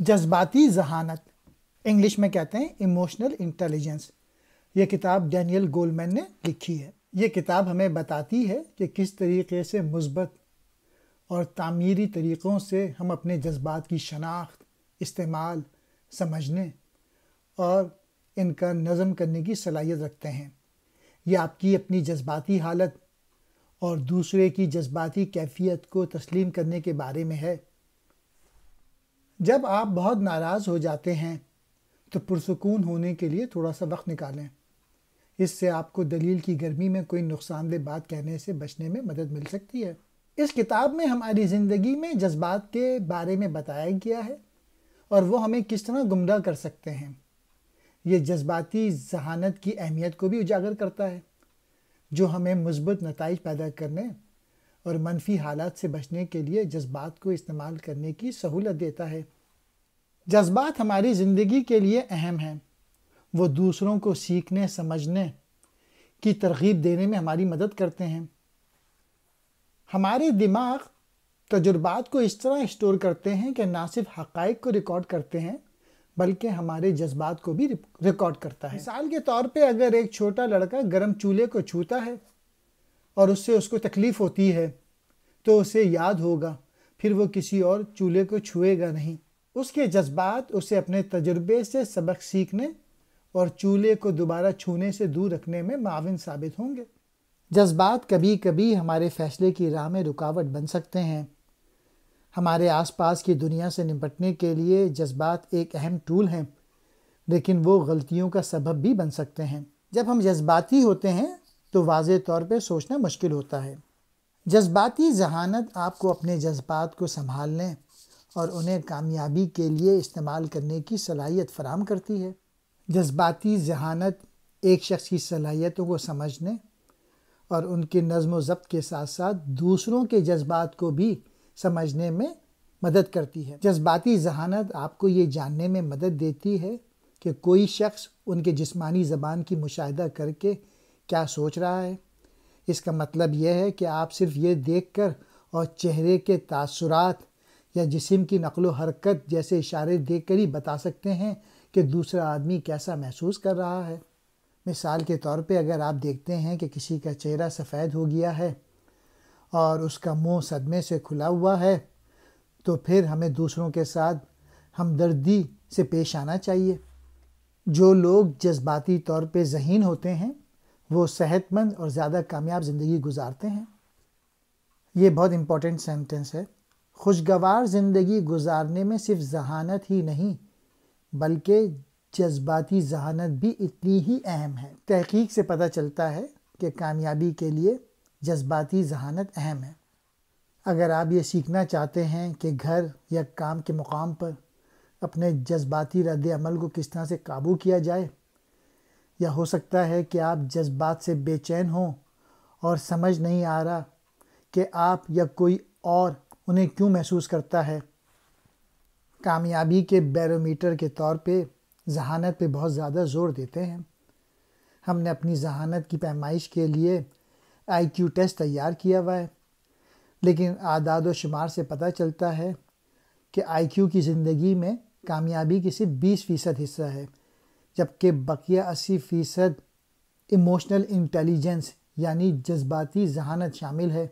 جذباتی ذہانت، انگلش میں کہتے ہیں ایموشنل انٹیلیجنس۔ یہ کتاب ڈینیل گولمین نے لکھی ہے۔ یہ کتاب ہمیں بتاتی ہے کہ کس طریقے سے مثبت اور تعمیری طریقوں سے ہم اپنے جذبات کی شناخت، استعمال، سمجھنے اور ان کا نظم کرنے کی صلاحیت رکھتے ہیں۔ یہ آپ کی اپنی جذباتی حالت اور دوسرے کی جذباتی کیفیت کو تسلیم کرنے کے بارے میں ہے۔ جب آپ بہت ناراض ہو جاتے ہیں تو پرسکون ہونے کے لیے تھوڑا سا وقت نکالیں۔ اس سے آپ کو دلیل کی گرمی میں کوئی نقصان دہ بات کہنے سے بچنے میں مدد مل سکتی ہے۔ اس کتاب میں ہماری زندگی میں جذبات کے بارے میں بتایا گیا ہے اور وہ ہمیں کس طرح گمراہ کر سکتے ہیں۔ یہ جذباتی ذہانت کی اہمیت کو بھی اجاگر کرتا ہے، جو ہمیں مثبت نتائج پیدا کرنے اور منفی حالات سے بچنے کے لیے جذبات کو استعمال کرنے کی سہولت دیتا ہے۔ جذبات ہماری زندگی کے لیے اہم ہیں۔ وہ دوسروں کو سیکھنے، سمجھنے کی ترغیب دینے میں ہماری مدد کرتے ہیں۔ ہمارے دماغ تجربات کو اس طرح اسٹور کرتے ہیں کہ نہ صرف حقائق کو ریکارڈ کرتے ہیں بلکہ ہمارے جذبات کو بھی ریکارڈ کرتا ہے۔ مثال کے طور پہ اگر ایک چھوٹا لڑکا گرم چولہے کو چھوتا ہے اور اس کو تکلیف ہوتی ہے تو اسے یاد ہوگا، پھر وہ کسی اور چولہے کو چھوئے گا نہیں۔ اس کے جذبات اسے اپنے تجربے سے سبق سیکھنے اور چولہے کو دوبارہ چھونے سے دور رکھنے میں معاون ثابت ہوں گے۔ جذبات کبھی کبھی ہمارے فیصلے کی راہ میں رکاوٹ بن سکتے ہیں۔ ہمارے آس پاس کی دنیا سے نپٹنے کے لیے جذبات ایک اہم ٹول ہیں، لیکن وہ غلطیوں کا سبب بھی بن سکتے ہیں۔ جب ہم جذباتی ہوتے ہیں تو واضح طور پہ سوچنا مشکل ہوتا ہے۔ جذباتی ذہانت آپ کو اپنے جذبات کو سنبھالنے اور انہیں کامیابی کے لیے استعمال کرنے کی صلاحیت فراہم کرتی ہے۔ جذباتی ذہانت ایک شخص کی صلاحیتوں کو سمجھنے اور ان کے نظم و ضبط کے ساتھ ساتھ دوسروں کے جذبات کو بھی سمجھنے میں مدد کرتی ہے۔ جذباتی ذہانت آپ کو یہ جاننے میں مدد دیتی ہے کہ کوئی شخص ان کے جسمانی زبان کی مشاہدہ کر کے کیا سوچ رہا ہے۔ اس کا مطلب یہ ہے کہ آپ صرف یہ دیکھ کر اور چہرے کے تاثرات یا جسم کی نقل و حرکت جیسے اشارے دیکھ کر ہی بتا سکتے ہیں کہ دوسرا آدمی کیسا محسوس کر رہا ہے۔ مثال کے طور پہ اگر آپ دیکھتے ہیں کہ کسی کا چہرہ سفید ہو گیا ہے اور اس کا منہ صدمے سے کھلا ہوا ہے تو پھر ہمیں دوسروں کے ساتھ ہمدردی سے پیش آنا چاہیے۔ جو لوگ جذباتی طور پہ ذہین ہوتے ہیں وہ صحت مند اور زیادہ کامیاب زندگی گزارتے ہیں۔ یہ بہت امپورٹنٹ سینٹنس ہے۔ خوشگوار زندگی گزارنے میں صرف ذہانت ہی نہیں بلکہ جذباتی ذہانت بھی اتنی ہی اہم ہے۔ تحقیق سے پتہ چلتا ہے کہ کامیابی کے لیے جذباتی ذہانت اہم ہے۔ اگر آپ یہ سیکھنا چاہتے ہیں کہ گھر یا کام کے مقام پر اپنے جذباتی رد عمل کو کس طرح سے قابو کیا جائے، یا ہو سکتا ہے کہ آپ جذبات سے بے چین ہوں اور سمجھ نہیں آ رہا کہ آپ یا کوئی اور انہیں کیوں محسوس کرتا ہے۔ کامیابی کے بیرومیٹر کے طور پہ ذہانت پہ بہت زیادہ زور دیتے ہیں۔ ہم نے اپنی ذہانت کی پیمائش کے لیے IQ ٹیسٹ تیار کیا ہوا ہے، لیکن اعداد و شمار سے پتہ چلتا ہے کہ IQ کی زندگی میں کامیابی کی صرف 20% حصہ ہے، جبکہ بقیہ 80% ایموشنل انٹیلیجنس یعنی جذباتی ذہانت شامل ہے۔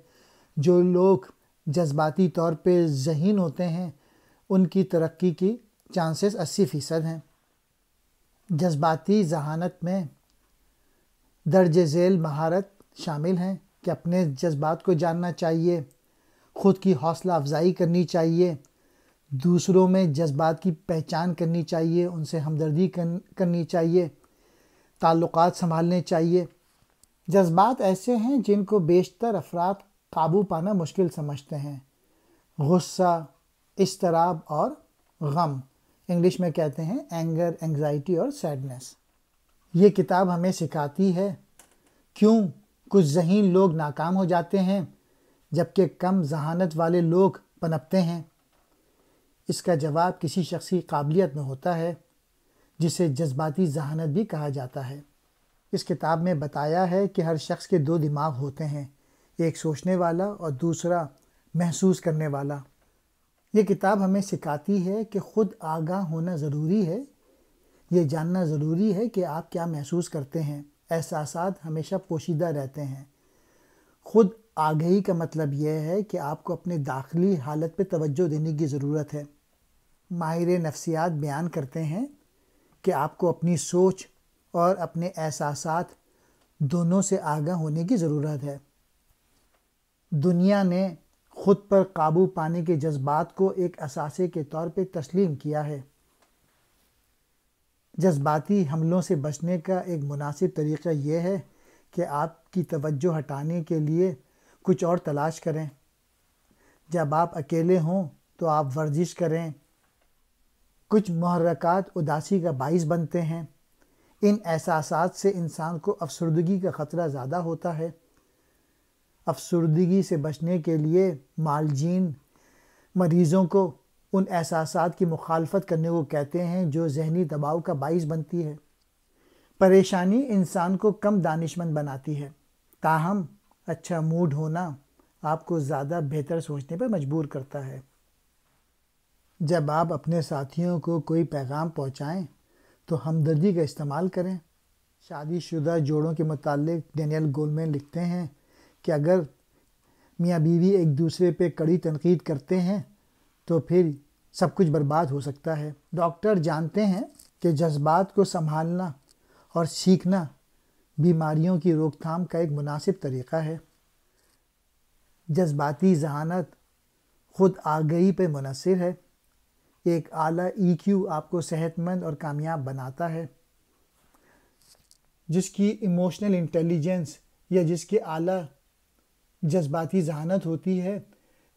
جو لوگ جذباتی طور پہ ذہین ہوتے ہیں ان کی ترقی کی چانسز 80% ہیں۔ جذباتی ذہانت میں درج ذیل مہارت شامل ہیں کہ اپنے جذبات کو جاننا چاہیے، خود کی حوصلہ افزائی کرنی چاہیے، دوسروں میں جذبات کی پہچان کرنی چاہیے، ان سے ہمدردی کرنی چاہیے، تعلقات سنبھالنے چاہیے۔ جذبات ایسے ہیں جن کو بیشتر افراد قابو پانا مشکل سمجھتے ہیں۔ غصہ، اضطراب اور غم، انگلش میں کہتے ہیں اینگر، انگزائٹی اور سیڈنس۔ یہ کتاب ہمیں سکھاتی ہے کیوں کچھ ذہین لوگ ناکام ہو جاتے ہیں جبکہ کم ذہانت والے لوگ پنپتے ہیں۔ اس کا جواب کسی شخصی قابلیت میں ہوتا ہے جسے جذباتی ذہانت بھی کہا جاتا ہے۔ اس کتاب میں بتایا ہے کہ ہر شخص کے 2 دماغ ہوتے ہیں، ایک سوچنے والا اور دوسرا محسوس کرنے والا۔ یہ کتاب ہمیں سکھاتی ہے کہ خود آگاہ ہونا ضروری ہے، یہ جاننا ضروری ہے کہ آپ کیا محسوس کرتے ہیں۔ احساسات ہمیشہ پوشیدہ رہتے ہیں۔ خود آگہی کا مطلب یہ ہے کہ آپ کو اپنے داخلی حالت پہ توجہ دینے کی ضرورت ہے۔ ماہر نفسیات بیان کرتے ہیں کہ آپ کو اپنی سوچ اور اپنے احساسات دونوں سے آگاہ ہونے کی ضرورت ہے۔ دنیا نے خود پر قابو پانے کے جذبات کو ایک اثاثے کے طور پہ تسلیم کیا ہے۔ جذباتی حملوں سے بچنے کا ایک مناسب طریقہ یہ ہے کہ آپ کی توجہ ہٹانے کے لیے کچھ اور تلاش کریں۔ جب آپ اکیلے ہوں تو آپ ورزش کریں۔ کچھ محرکات اداسی کا باعث بنتے ہیں۔ ان احساسات سے انسان کو افسردگی کا خطرہ زیادہ ہوتا ہے۔ افسردگی سے بچنے کے لیے معالجین مریضوں کو ان احساسات کی مخالفت کرنے کو کہتے ہیں جو ذہنی دباؤ کا باعث بنتی ہے۔ پریشانی انسان کو کم دانشمند بناتی ہے، تاہم اچھا موڈ ہونا آپ کو زیادہ بہتر سوچنے پر مجبور کرتا ہے۔ جب آپ اپنے ساتھیوں کو کوئی پیغام پہنچائیں تو ہمدردی کا استعمال کریں۔ شادی شدہ جوڑوں کے متعلق ڈینیل گولمین لکھتے ہیں کہ اگر میاں بیوی ایک دوسرے پہ کڑی تنقید کرتے ہیں تو پھر سب کچھ برباد ہو سکتا ہے۔ ڈاکٹر جانتے ہیں کہ جذبات کو سنبھالنا اور سیکھنا بیماریوں کی روک تھام کا ایک مناسب طریقہ ہے۔ جذباتی ذہانت خود آگہی پہ منحصر ہے۔ ایک اعلیٰ EQ آپ کو صحت مند اور کامیاب بناتا ہے۔ جس کی ایموشنل انٹیلیجنس یا جس کی اعلیٰ جذباتی ذہانت ہوتی ہے،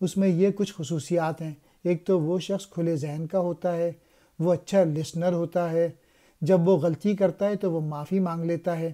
اس میں یہ کچھ خصوصیات ہیں۔ ایک تو وہ شخص کھلے ذہن کا ہوتا ہے، وہ اچھا لسنر ہوتا ہے، جب وہ غلطی کرتا ہے تو وہ معافی مانگ لیتا ہے،